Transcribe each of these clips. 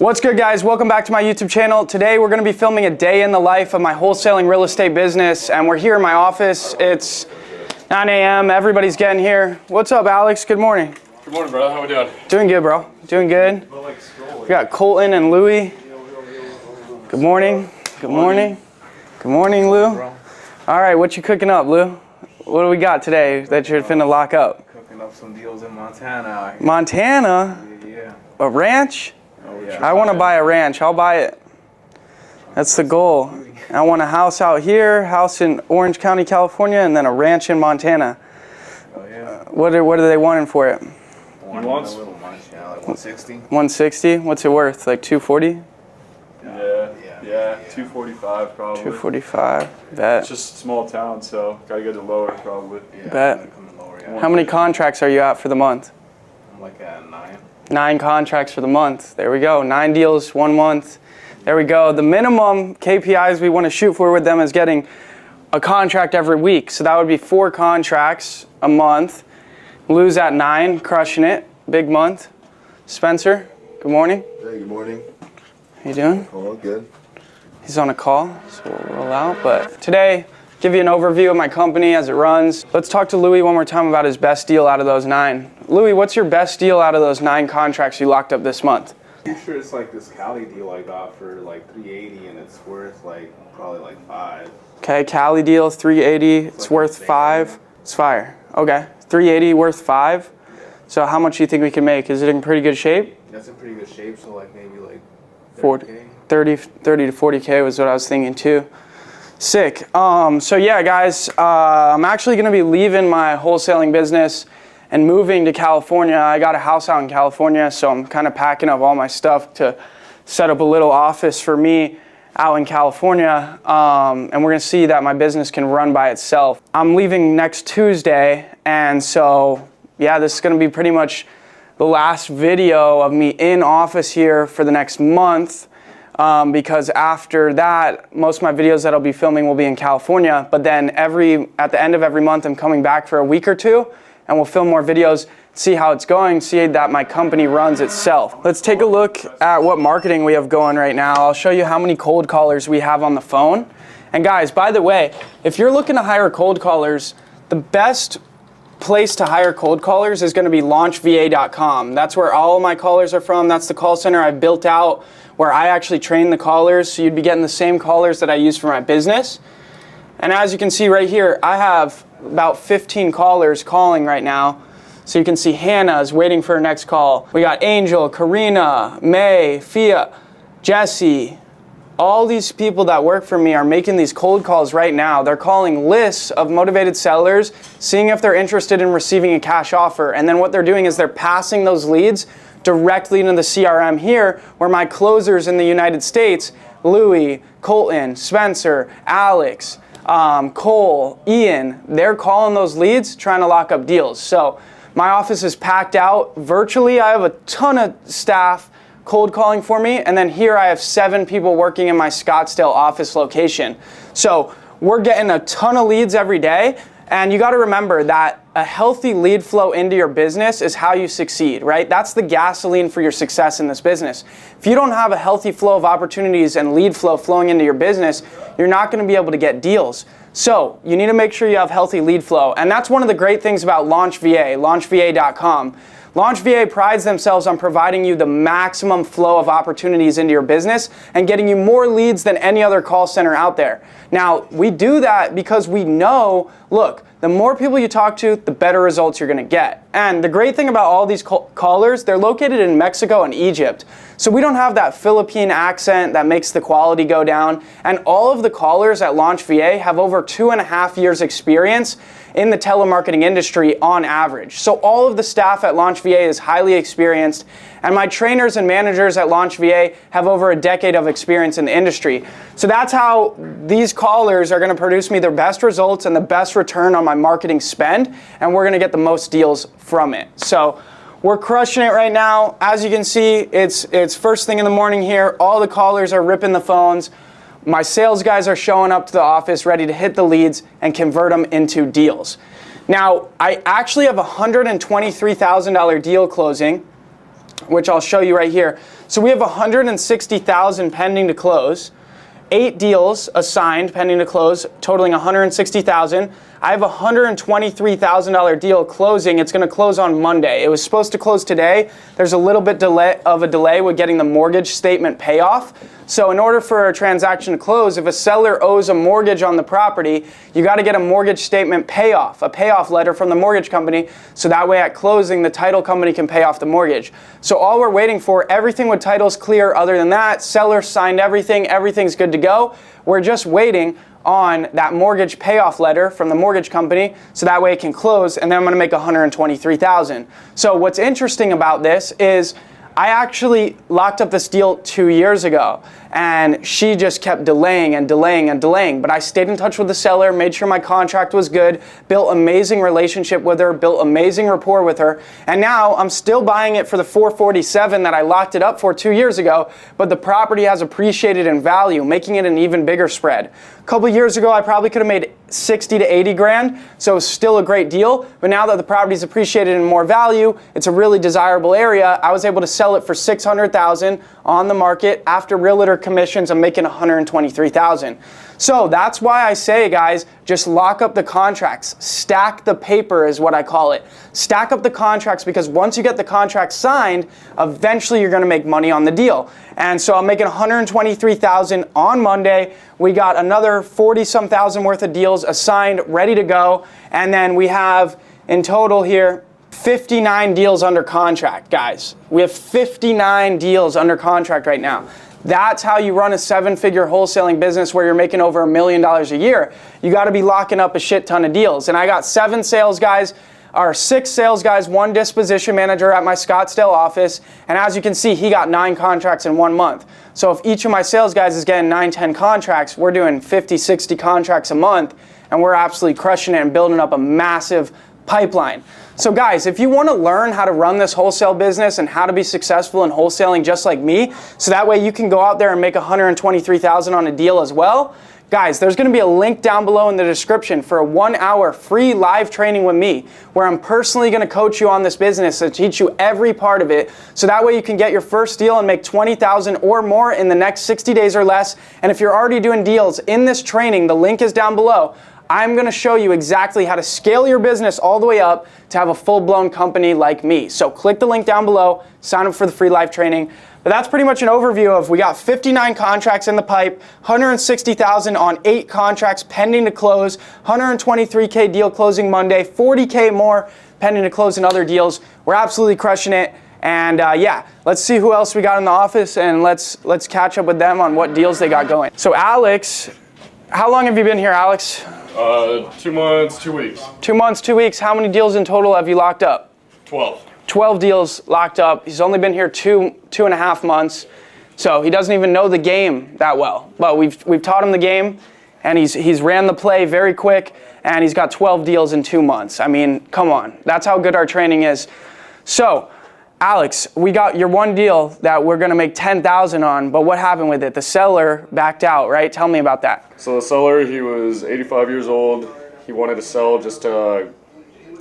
What's good, guys? Welcome back to my YouTube channel. Today we're going to be filming a day in the life of my wholesaling real estate business, and we're here in my office. It's 9 a.m. Everybody's getting here. What's up, Alex? Good morning. Good morning, brother. How we doing? Doing good, bro. Doing good. We got Colton and Louie. Good morning. Good morning. Good morning, Lou. All right, what you cooking up, Lou? What do we got today that you're finna lock up? Cooking up some deals in Montana. Montana? Yeah. A ranch? Oh, yeah. I want to buy a ranch. I'll buy it. That's the goal. I want a house out here, house in Orange County, California, and then a ranch in Montana. Oh, yeah. What are they wanting for it? One wants? a little munch, yeah, like 160. 160? What's it worth? Like 240? Yeah, 245 probably. 245. Bet. It's just a small town, so gotta get it lower probably. Yeah, Bet. coming lower, yeah. How many contracts are you at for the month? I'm like at 9. 9 contracts for the month. There we go. 9 deals, 1 month. There we go. The minimum KPIs we want to shoot for with them is getting a contract every week. So that would be 4 contracts a month. Lou's at 9, crushing it. Big month. Spencer, good morning. Hey, good morning. How you doing? All good. He's on a call, so we'll roll out. But today, give you an overview of my company as it runs. Let's talk to Louie one more time about his best deal out of those 9. Louie, what's your best deal out of those 9 contracts you locked up this month? I'm sure it's like this Cali deal I got for like 380 and it's worth like probably like 5. Okay, Cali deal, 380. It's like worth insane. 5. It's fire. Okay, 380 worth 5. So how much do you think we can make? Is it in pretty good shape? That's in pretty good shape, so like maybe like 40, 30K. 30 to 40K was what I was thinking too. Sick. So yeah, guys, I'm actually going to be leaving my wholesaling business and moving to California. I got a house out in California, so I'm kind of packing up all my stuff to set up a little office for me out in California, and we're going to see that my business can run by itself. I'm leaving next Tuesday, and so yeah, this is going to be pretty much the last video of me in office here for the next month, because after that, most of my videos that I'll be filming will be in California. But then at the end of every month, I'm coming back for a week or 2, and we'll film more videos, see how it's going, see that my company runs itself. Let's take a look at what marketing we have going right now. I'll show you how many cold callers we have on the phone. And guys, by the way, if you're looking to hire cold callers, the best place to hire cold callers is going to be launchva.com. That's where all of my callers are from. That's the call center I built out where I actually train the callers. So you'd be getting the same callers that I use for my business. And as you can see right here, I have about 15 callers calling right now. So you can see Hannah is waiting for her next call. We got Angel, Karina, May, Fia, Jesse. All these people that work for me are making these cold calls right now. They're calling lists of motivated sellers, seeing if they're interested in receiving a cash offer. And then what they're doing is they're passing those leads directly into the CRM here, where my closers in the United States, Louie, Colton, Spencer, Alex, Cole, Ian, they're calling those leads, trying to lock up deals. So my office is packed out virtually. I have a ton of staff cold calling for me, and then here I have 7 people working in my Scottsdale office location. So we're getting a ton of leads every day, and you got to remember that a healthy lead flow into your business is how you succeed, right? That's the gasoline for your success in this business. If you don't have a healthy flow of opportunities and lead flow flowing into your business, you're not going to be able to get deals. So you need to make sure you have healthy lead flow, and that's one of the great things about LaunchVA, launchva.com. LaunchVA prides themselves on providing you the maximum flow of opportunities into your business and getting you more leads than any other call center out there. Now, we do that because we know, look, the more people you talk to, the better results you're going to get. And the great thing about all these callers, they're located in Mexico and Egypt. So we don't have that Philippine accent that makes the quality go down. And all of the callers at LaunchVA have over 2.5 years experience in the telemarketing industry on average. So all of the staff at LaunchVA is highly experienced, and my trainers and managers at LaunchVA have over a decade of experience in the industry. So that's how these callers are going to produce me their best results and the best return on my marketing spend, and we're going to get the most deals from it. So we're crushing it right now. As you can see, it's first thing in the morning here. All the callers are ripping the phones. My sales guys are showing up to the office ready to hit the leads and convert them into deals. Now, I actually have a $123,000 deal closing which I'll show you right here. So we have 160,000 pending to close. 8 deals assigned pending to close, totaling 160,000. I have a $123,000 deal closing. It's going to close on Monday. It was supposed to close today. There's a little bit of a delay with getting the mortgage statement payoff. So in order for a transaction to close, if a seller owes a mortgage on the property, you got to get a mortgage statement payoff, a payoff letter from the mortgage company, so that way at closing, the title company can pay off the mortgage. So all we're waiting for, everything with title's clear. Other than that, seller signed everything. Everything's good to go. We're just waiting on that mortgage payoff letter from the mortgage company, so that way it can close, and then I'm going to make $123,000. So what's interesting about this is I actually locked up this deal 2 years ago, and she just kept delaying and delaying and delaying. But I stayed in touch with the seller, made sure my contract was good, built amazing relationship with her, built amazing rapport with her, and now I'm still buying it for the $447 that I locked it up for 2 years ago, but the property has appreciated in value, making it an even bigger spread. A couple years ago, I probably could have made 60 to 80 grand, so it's still a great deal. But now that the property's appreciated in more value, it's a really desirable area, I was able to sell it for $600,000 on the market. After realtor commissions, I'm making $123,000. So that's why I say, guys, just lock up the contracts. Stack the paper is what I call it. Stack up the contracts, because once you get the contract signed, eventually you're going to make money on the deal. And so I'm making $123,000 on Monday. We got another 40-some thousand worth of deals assigned, ready to go. And then we have, in total here, 59 deals under contract, guys. We have 59 deals under contract right now. That's how you run a 7-figure wholesaling business where you're making over $1 million a year. You got to be locking up a shit ton of deals. And I got 6 sales guys, 1 disposition manager at my Scottsdale office. And as you can see, he got 9 contracts in 1 month. So if each of my sales guys is getting 9, 10 contracts, we're doing 50, 60 contracts a month. And we're absolutely crushing it and building up a massive pipeline. So guys, if you want to learn how to run this wholesale business and how to be successful in wholesaling just like me, so that way you can go out there and make $123,000 on a deal as well, guys, there's going to be a link down below in the description for a 1-hour free live training with me, where I'm personally going to coach you on this business and teach you every part of it, so that way you can get your first deal and make $20,000 or more in the next 60 days or less. And if you're already doing deals in this training, the link is down below. I'm going to show you exactly how to scale your business all the way up to have a full-blown company like me. So click the link down below, sign up for the free live training. But that's pretty much an overview of, we got 59 contracts in the pipe, 160,000 on 8 contracts pending to close, 123K deal closing Monday, 40K more pending to close in other deals. We're absolutely crushing it. And yeah, let's see who else we got in the office, and let's catch up with them on what deals they got going. So Alex, how long have you been here, Alex? 2 months, 2 weeks. 2 months, 2 weeks. How many deals in total have you locked up? 12. 12 deals locked up. He's only been here two and a half months, so he doesn't even know the game that well. But we've taught him the game, and he's ran the play very quick, and he's got 12 deals in 2 months. I mean, come on. That's how good our training is. So, Alex, we got your one deal that we're going to make $10,000 on, but what happened with it? The seller backed out, right? Tell me about that. So the seller, he was 85 years old. He wanted to sell just to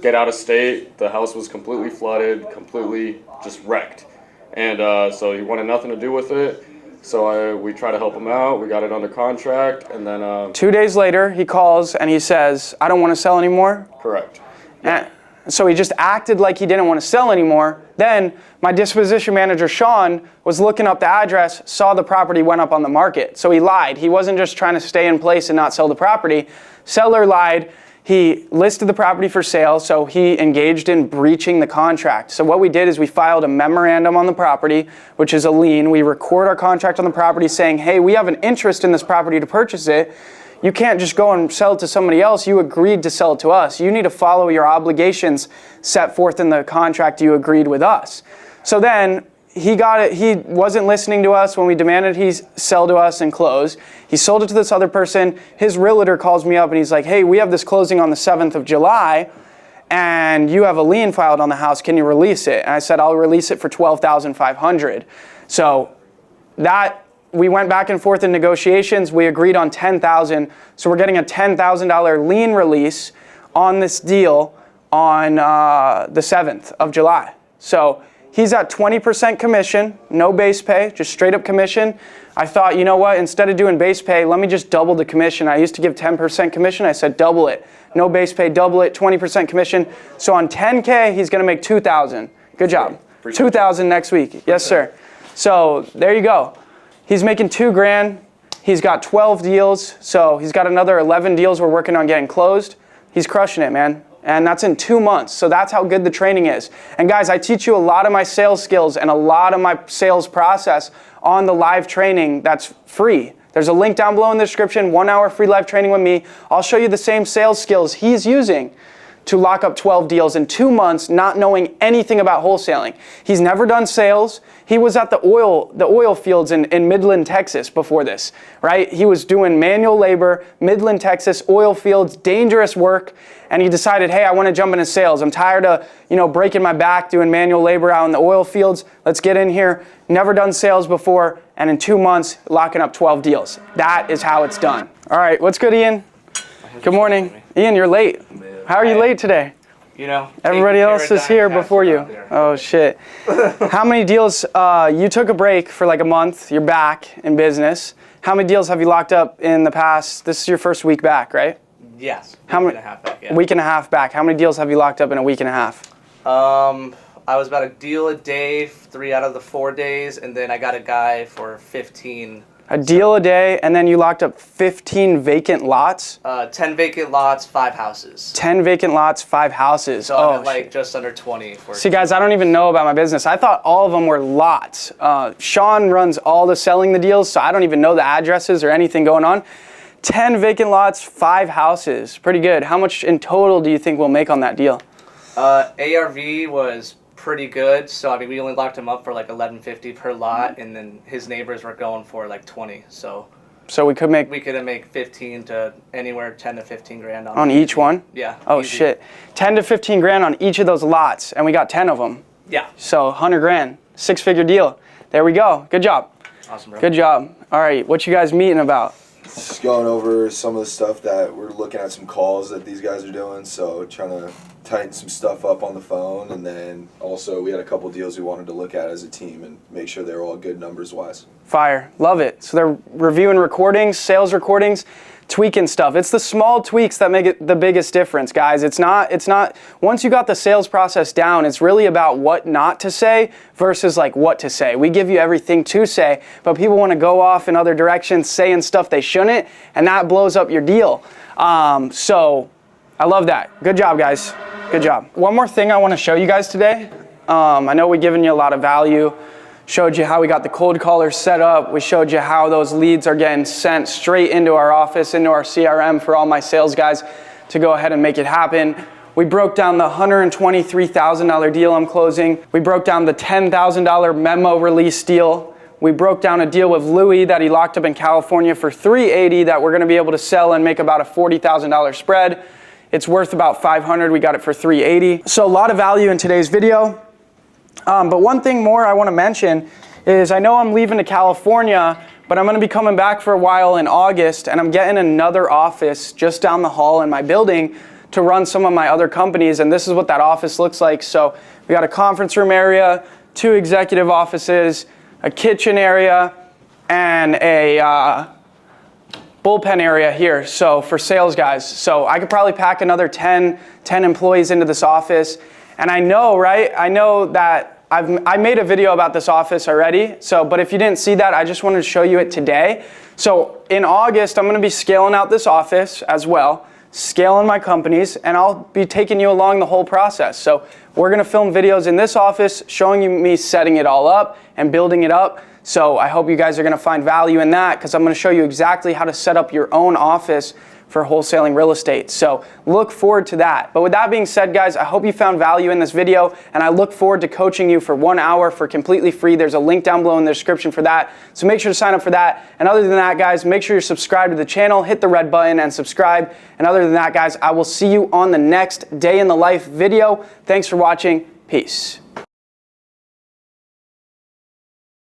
get out of state. The house was completely flooded, completely just wrecked. And so he wanted nothing to do with it. So we tried to help him out. We got it under contract. And then 2 days later, he calls and he says, I don't want to sell anymore. Correct. Yeah. So he just acted like he didn't want to sell anymore. Then my disposition manager, Sean, was looking up the address, saw the property went up on the market. So he lied. He wasn't just trying to stay in place and not sell the property. Seller lied. He listed the property for sale, so he engaged in breaching the contract. So what we did is we filed a memorandum on the property, which is a lien. We record our contract on the property saying, hey, we have an interest in this property to purchase it. You can't just go and sell it to somebody else. You agreed to sell it to us. You need to follow your obligations set forth in the contract you agreed with us. So then he got it. He wasn't listening to us when we demanded he sell to us and close. He sold it to this other person. His realtor calls me up and he's like, hey, we have this closing on the 7th of July and you have a lien filed on the house. Can you release it? And I said, I'll release it for $12,500. So that, we went back and forth in negotiations. We agreed on $10,000. So we're getting a $10,000 lien release on this deal on the 7th of July. So He's at 20% commission, no base pay, just straight up commission. I thought, you know what, instead of doing base pay, let me just double the commission. I used to give 10% commission. I said double it. No base pay, double it, 20% commission. So on 10K, he's gonna make 2,000. Good job. 2,000 next week. Yes, sir. So there you go. He's making $2,000. He's got 12 deals. So he's got another 11 deals we're working on getting closed. He's crushing it, man. And that's in 2 months. So that's how good the training is. And guys, I teach you a lot of my sales skills and a lot of my sales process on the live training that's free. There's a link down below in the description, 1 hour free live training with me. I'll show you the same sales skills he's using to lock up 12 deals in 2 months, not knowing anything about wholesaling. He's never done sales. He was at the oil fields in Midland, Texas before this, right? He was doing manual labor, Midland, Texas, oil fields, dangerous work, and he decided, hey, I want to jump into sales. I'm tired of, breaking my back doing manual labor out in the oil fields. Let's get in here. Never done sales before, and in 2 months, locking up 12 deals. That is how it's done. All right, what's good, Ian? Good morning. Ian, you're late. How are you late today? Everybody else is here before you. Oh, shit. How many deals, you took a break for like a month, you're back in business. How many deals have you locked up in the past, this is your first week back, right? Yes, How week and a half back, yeah. Week and a half back. How many deals have you locked up in a week and a half? I was about a deal a day, 3 out of the 4 days, and then I got a guy for 15. A deal a day, and then you locked up 15 vacant lots? 10 vacant lots, 5 houses. 10 vacant lots, 5 houses. So I'm at like just under 20. See, guys, I don't even know about my business. I thought all of them were lots. Sean runs all the selling the deals, so I don't even know the addresses or anything going on. 10 vacant lots, 5 houses. Pretty good. How much in total do you think we'll make on that deal? ARV was pretty good. So, we only locked him up for like $11.50 per lot, and then his neighbors were going for like 20. So we could make 15 to anywhere 10 to 15 grand on each one? Yeah. Oh, easy. shit. 10 to 15 grand on each of those lots, and we got 10 of them. Yeah. So 100 grand, 6-figure deal. There we go. Good job. Awesome, bro. Good job. All right, what you guys meeting about? Just going over some of the stuff that we're looking at, some calls that these guys are doing, so trying to tighten some stuff up on the phone, and then also we had a couple deals we wanted to look at as a team and make sure they were all good numbers wise. Fire. Love it. So they're reviewing recordings, sales recordings, tweaking stuff. It's the small tweaks that make it the biggest difference, guys. It's not, once you got the sales process down, it's really about what not to say versus like what to say. We give you everything to say, but people want to go off in other directions, saying stuff they shouldn't, and that blows up your deal. So I love that. Good job, guys. Good job. One more thing I want to show you guys today. I know we've given you a lot of value. Showed you how we got the cold callers set up. We showed you how those leads are getting sent straight into our office, into our CRM for all my sales guys to go ahead and make it happen. We broke down the $123,000 deal I'm closing. We broke down the $10,000 memo release deal. We broke down a deal with Louis that he locked up in California for $380 that we're gonna be able to sell and make about a $40,000 spread. It's worth about $500. We got it for $380. So a lot of value in today's video. But one thing more I want to mention is I know I'm leaving to California, but I'm going to be coming back for a while in August, and I'm getting another office just down the hall in my building to run some of my other companies, and this is what that office looks like. So we got a conference room area, 2 executive offices, a kitchen area, and a bullpen area here, so for sales guys. So I could probably pack another 10 employees into this office. And I know, right? I know that I made a video about this office already. So, but if you didn't see that, I just wanted to show you it today. So in August, I'm gonna be scaling out this office as well, scaling my companies, and I'll be taking you along the whole process. So we're gonna film videos in this office showing you me setting it all up and building it up. So I hope you guys are gonna find value in that, because I'm gonna show you exactly how to set up your own office for wholesaling real estate. So look forward to that. But with that being said, guys, I hope you found value in this video, and I look forward to coaching you for 1 hour for completely free. There's a link down below in the description for that. So make sure to sign up for that. And other than that, guys, make sure you're subscribed to the channel, hit the red button and subscribe. And other than that, guys, I will see you on the next day in the life video. Thanks for watching. Peace.